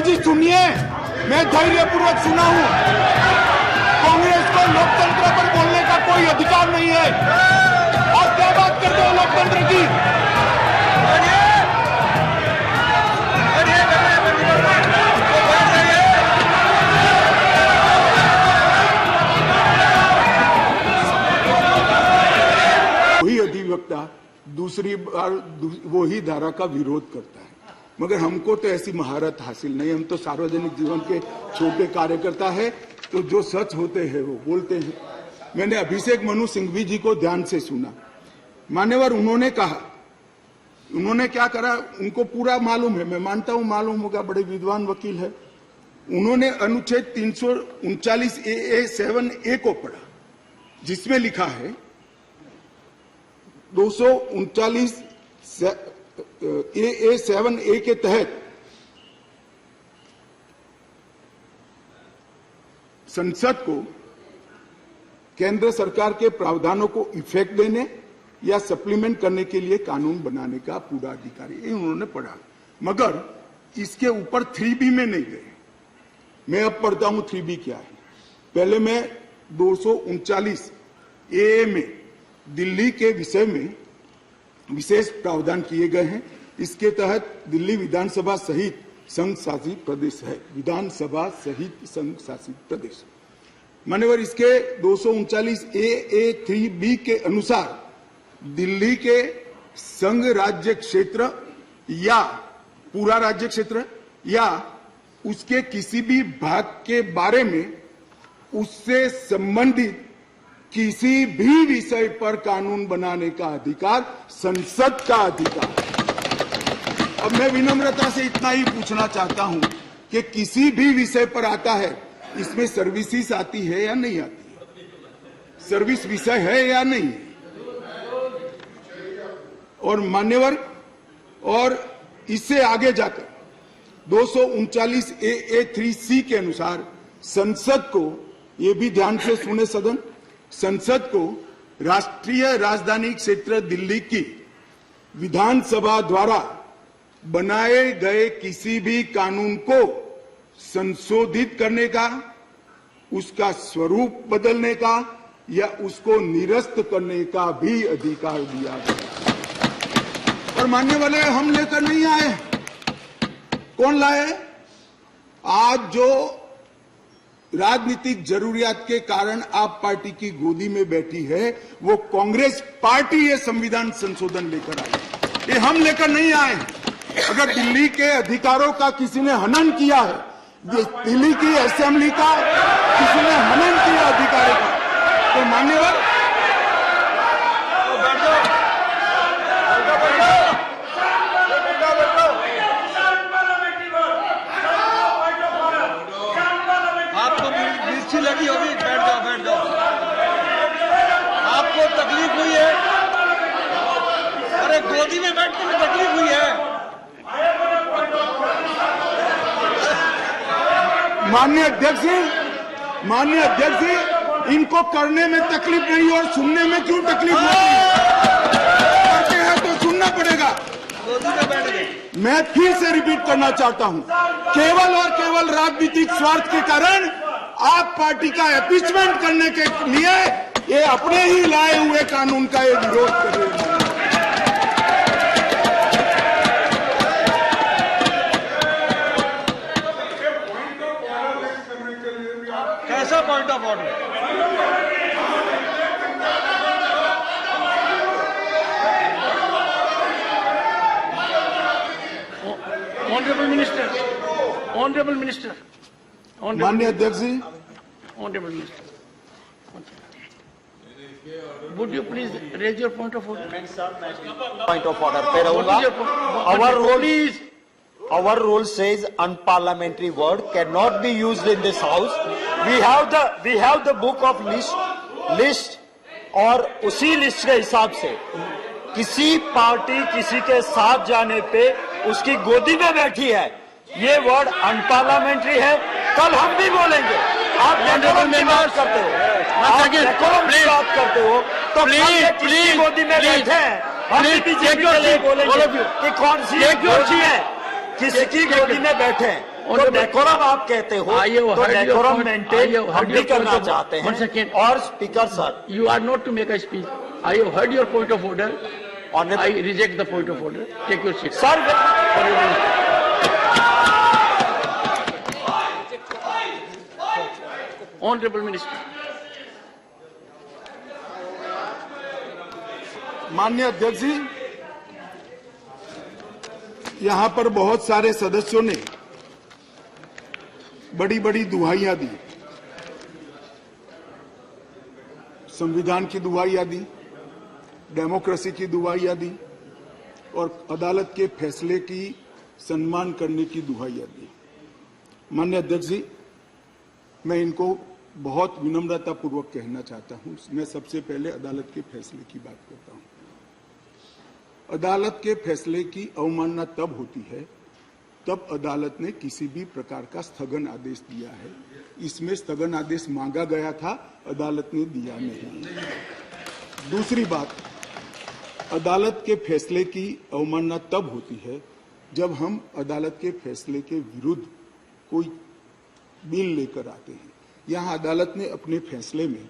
जी सुनिए, मैं धैर्यपूर्वक सुना हूं। कांग्रेस को लोकतंत्र पर बोलने का कोई अधिकार नहीं है। आप क्या बात करते हो लोकतंत्र की? वही अधिवक्ता दूसरी बार वही धारा का विरोध करता है, मगर हमको तो ऐसी महारत हासिल नहीं। हम तो सार्वजनिक जीवन के छोटे कार्यकर्ता है, तो जो सच होते हैं वो बोलते हैं। मैंने अभिषेक मनु सिंघवी जी को ध्यान से सुना। मान्यवर, उन्होंने कहा, उन्होंने क्या करा उनको पूरा मालूम है, मैं मानता हूं मालूम होगा, बड़े विद्वान वकील है। उन्होंने अनुच्छेद 339 AA7A को पढ़ा, जिसमें लिखा है 239 AA7A के तहत संसद को केंद्र सरकार के प्रावधानों को इफेक्ट देने या सप्लीमेंट करने के लिए कानून बनाने का पूरा अधिकार है। ये उन्होंने पढ़ा, मगर इसके ऊपर 3B में नहीं गए। मैं अब पढ़ता हूं 3B क्या है। पहले मैं 239 AA में दिल्ली के विषय में विशेष प्रावधान किए गए हैं। इसके तहत दिल्ली विधानसभा सहित संघ शासित प्रदेश है, विधानसभा सहित संघ शासित प्रदेश। मान्यवर, इसके 239 AA3B के अनुसार दिल्ली के संघ राज्य क्षेत्र या पूरा राज्य क्षेत्र या उसके किसी भी भाग के बारे में उससे संबंधित किसी भी विषय पर कानून बनाने का अधिकार संसद का अधिकार। अब मैं विनम्रता से इतना ही पूछना चाहता हूं कि किसी भी विषय पर आता है, इसमें सर्विसेज आती है या नहीं आती है? सर्विस विषय है या नहीं? और मान्यवर, और इससे आगे जाकर 239 AA3C के अनुसार संसद को, ये भी ध्यान से सुने सदन, संसद को राष्ट्रीय राजधानी क्षेत्र दिल्ली की विधानसभा द्वारा बनाए गए किसी भी कानून को संशोधित करने का, उसका स्वरूप बदलने का या उसको निरस्त करने का भी अधिकार दिया गया। और मानने वाले हम लेकर नहीं आए, कौन लाए? आज जो राजनीतिक जरूरियात के कारण आप पार्टी की गोदी में बैठी है, वो कांग्रेस पार्टी ये संविधान संशोधन लेकर आई। ये हम लेकर नहीं आए। अगर दिल्ली के अधिकारों का किसी ने हनन किया है, दिल्ली की असेंबली का किसी ने हनन किया अधिकारों का, तो मान्यवर लगी होगी, बैठ जाओ, बैठ जाओ। आपको तकलीफ हुई है? अरे गोदी में बैठने में तकलीफ हुई है? माननीय अध्यक्ष जी, इनको करने में तकलीफ नहीं और सुनने में क्यों तकलीफ होती है? करते हैं तो सुनना पड़ेगा। गोदी में बैठ गए। मैं फिर से रिपीट करना चाहता हूं, केवल और केवल राजनीतिक स्वार्थ के कारण आप पार्टी का एपीचमेंट करने के लिए ये अपने ही लाए हुए कानून का ये विरोध कर रहे हैं। कैसा point of order? Honourable minister, माननीय अध्यक्ष जी, honourable minister, would you please raise your point of order? Point of order पे रहूंगा। Our rule says unparliamentary word cannot be used in this house. We have the book of list और उसी list के हिसाब से किसी party किसी के साथ जाने पे उसकी गोदी में बैठी है, ये वर्ड अनपार्लियामेंट्री है। कल हम भी बोलेंगे। आप डेकोरम की बात करते हो, आप डेकोरम की बात करते हो, तो प्लीज गोदी में बैठे हैं, हम बीजेपी के लिए बोलेंगे कि कौन सी गोदी है, किसकी गोदी में बैठे हैं। तो डेकोरम आप कहते हो, I have तो heard your decorum point. Maintain I have हम heard भी your करना point of- चाहते One हैं। second. और speaker sir, You are not to make a speech. I have heard your point of order. Honorable- I reject the point of order. Take your seat. Sir Honorable Minister. माननीय अध्यक्ष जी, यहां पर बहुत सारे सदस्यों ने बड़ी बड़ी दुहाइयां दी, संविधान की दुहाइयां दी, डेमोक्रेसी की दुहाइयां दी और अदालत के फैसले की सम्मान करने की दुहाइयां दी। माननीय अध्यक्ष जी, मैं इनको बहुत विनम्रता पूर्वक कहना चाहता हूं। मैं सबसे पहले अदालत के फैसले की बात करता हूं। अदालत के फैसले की अवमानना तब होती है तब अदालत ने किसी भी प्रकार का स्थगन आदेश दिया है। इसमें स्थगन आदेश मांगा गया था, अदालत ने दिया नहीं। दूसरी बात, अदालत के फैसले की अवमानना तब होती है जब हम अदालत के फैसले के विरुद्ध कोई बिल लेकर आते हैं। यहां अदालत ने अपने फैसले में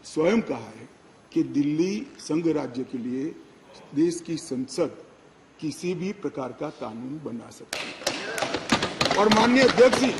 स्वयं कहा है कि दिल्ली संघ राज्य के लिए देश की संसद किसी भी प्रकार का कानून बना सकती है। और माननीय अध्यक्ष जी,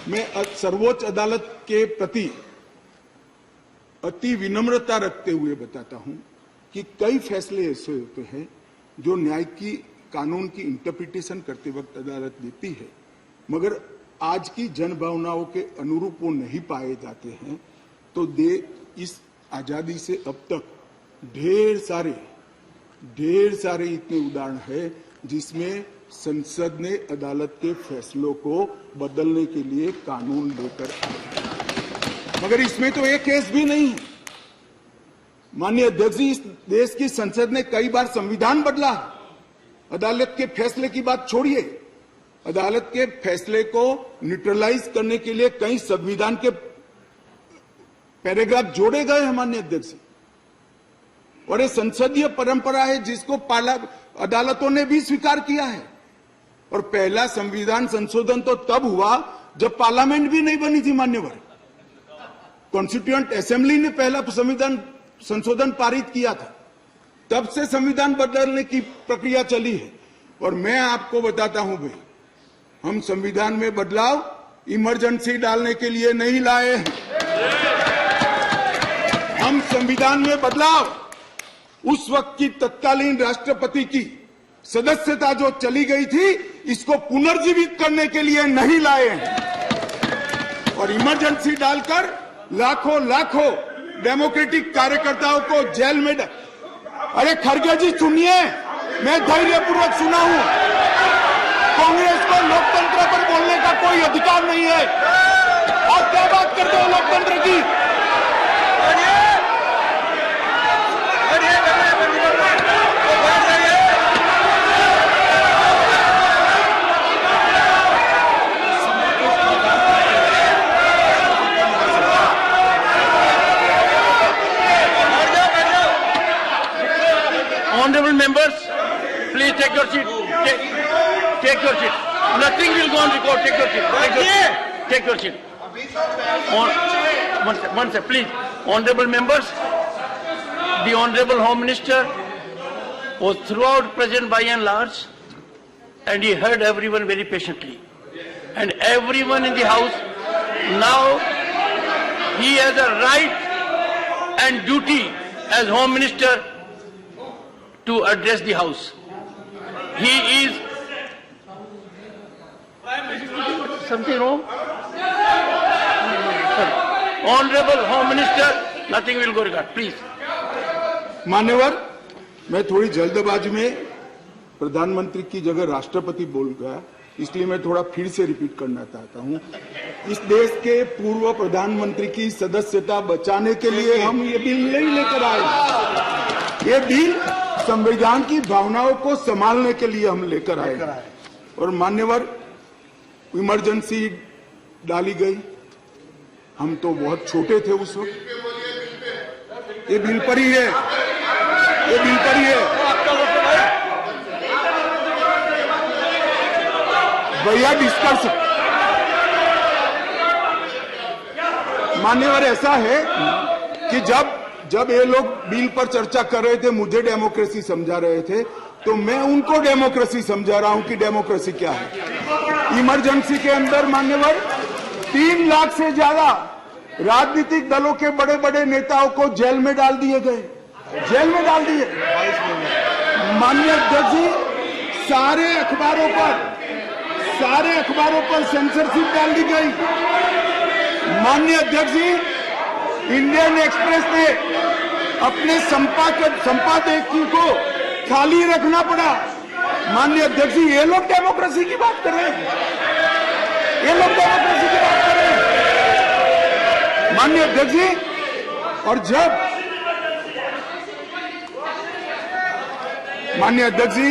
मैं सर्वोच्च अदालत के प्रति अति विनम्रता रखते हुए बताता हूं कि कई फैसले ऐसे होते हैं जो न्याय की कानून की इंटरप्रिटेशन करते वक्त अदालत देती है, मगर आज की जन भावनाओं के अनुरूप वो नहीं पाए जाते हैं। तो इस आजादी से अब तक ढेर सारे इतने उदाहरण है जिसमें संसद ने अदालत के फैसलों को बदलने के लिए कानून लेकर आए, मगर इसमें तो एक केस भी नहीं है। माननीय अध्यक्ष जी, इस देश की संसद ने कई बार संविधान बदला। अदालत के फैसले की बात छोड़िए, अदालत के फैसले को न्यूट्रलाइज करने के लिए कई संविधान के पैराग्राफ जोड़े गए हैं माननीय अध्यक्ष। और ये संसदीय परंपरा है जिसको अदालतों ने भी स्वीकार किया है। और पहला संविधान संशोधन तो तब हुआ जब पार्लियामेंट भी नहीं बनी थी मान्यवर। कॉन्स्टिट्यूएंट असेंबली ने पहला संविधान संशोधन पारित किया था, तब से संविधान बदलने की प्रक्रिया चली है। और मैं आपको बताता हूं भाई, हम संविधान में बदलाव इमरजेंसी डालने के लिए नहीं लाए हैं। हम संविधान में बदलाव उस वक्त की तत्कालीन राष्ट्रपति की सदस्यता जो चली गई थी, इसको पुनर्जीवित करने के लिए नहीं लाए हैं। और इमरजेंसी डालकर लाखों डेमोक्रेटिक कार्यकर्ताओं को जेल में अरे खड़गे जी सुनिए, मैं धैर्यपूर्वक सुना हूं। कांग्रेस को लोकतंत्र पर बोलने का कोई अधिकार नहीं है। आप क्या बात करते हो लोकतंत्र की? Honorable members, please take your seat. Take your seat. Nothing will go on record. Take your seat. Take your seat. One second, please. Honorable members, the Honorable Home Minister was throughout present by and large, and he heard everyone very patiently. And everyone in the House, now he has a right and duty as Home Minister to address the House. He is... Something wrong? Honorable Home Minister, nothing will go regard. Please. मान्यवर, मैं थोड़ी जल्दबाजी में प्रधानमंत्री की जगह राष्ट्रपति बोल गया, इसलिए मैं थोड़ा फिर से रिपीट करना चाहता हूं। इस देश के पूर्व प्रधानमंत्री की सदस्यता बचाने के लिए हम ये बिल नहीं लेकर आए। ये बिल संविधान की भावनाओं को संभालने के लिए हम लेकर आए। और मान्यवर, इमरजेंसी डाली गई, हम तो बहुत छोटे थे उस वक्त। ये बिल पर ही है, ये बिल पर ही है। भैया डिस्कस, मान्यवर ऐसा है कि जब ये लोग बिल पर चर्चा कर रहे थे, मुझे डेमोक्रेसी समझा रहे थे, तो मैं उनको डेमोक्रेसी समझा रहा हूं कि डेमोक्रेसी क्या है। इमरजेंसी के अंदर मान्यवर 3 लाख से ज्यादा राजनीतिक दलों के बड़े बड़े नेताओं को जेल में डाल दिए गए, जेल में डाल दिए। माननीय अध्यक्ष जी, सारे अखबारों पर सेंसरशिप डाल दी गई। माननीय अध्यक्ष जी, इंडियन एक्सप्रेस ने अपने संपादकीय को खाली रखना पड़ा। माननीय अध्यक्ष जी, ये लोग डेमोक्रेसी की बात कर रहे हैं, ये लोग डेमोक्रेसी की बात कर रहे हैं। माननीय अध्यक्ष जी, और जब माननीय अध्यक्ष जी